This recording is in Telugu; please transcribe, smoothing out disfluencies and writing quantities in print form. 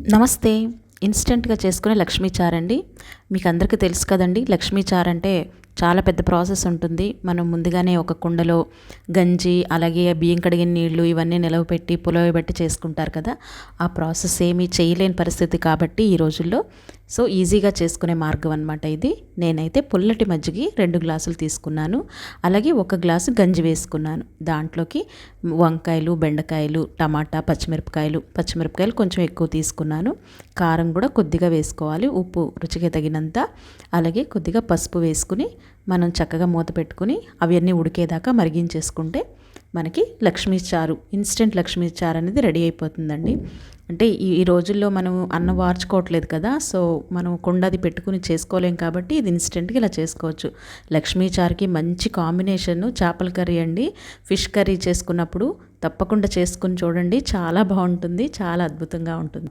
నమస్తే. ఇన్‌స్టంట్‌గా చేసుకునే లక్ష్మీ చారు అండి. మీకు అందరికీ తెలుసు కదండీ! లక్ష్మీ చారు అంటే చాలా పెద్ద ప్రాసెస్ ఉంటుంది. మనం ముందుగానే ఒక కుండలో గంజి, అలాగే బియ్యం కడిగిన నీళ్లు ఇవన్నీ నిలవపెట్టి పులవబెట్టి చేసుకుంటారు కదా! ఆ ప్రాసెస్ ఏమీ చేయలేని పరిస్థితి కాబట్టి ఈ రోజుల్లో ఈజీగా చేసుకునే మార్గం అనమాట ఇది. నేనైతే పుల్లటి మజ్జిగి 2 గ్లాసులు తీసుకున్నాను. అలాగే 1 గ్లాసు గంజి వేసుకున్నాను. దాంట్లోకి వంకాయలు, బెండకాయలు, టమాటా, పచ్చిమిరపకాయలు కొంచెం ఎక్కువ తీసుకున్నాను. కారం కూడా కొద్దిగా వేసుకోవాలి. ఉప్పు రుచికి తగినంత, అలాగే కొద్దిగా పసుపు వేసుకుని మనం చక్కగా మూత పెట్టుకుని అవన్నీ ఉడికేదాకా మరిగించేసుకుంటే మనకి లక్ష్మీ చారు, ఇన్స్టెంట్ లక్ష్మీ చారు అనేది రెడీ అయిపోతుందండి. అంటే ఈ రోజుల్లో మనం అన్నం వార్చుకోవట్లేదు కదా! మనం కుండది పెట్టుకుని చేసుకోలేం కాబట్టి ఇది ఇన్స్టెంట్‌గా ఇలా చేసుకోవచ్చు. లక్ష్మీ చారుకి మంచి కాంబినేషను చేపల కర్రీ అండి. ఫిష్ కర్రీ చేసుకున్నప్పుడు తప్పకుండా చేసుకొని చూడండి. చాలా బావుంటుంది. చాలా అద్భుతంగా ఉంటుంది.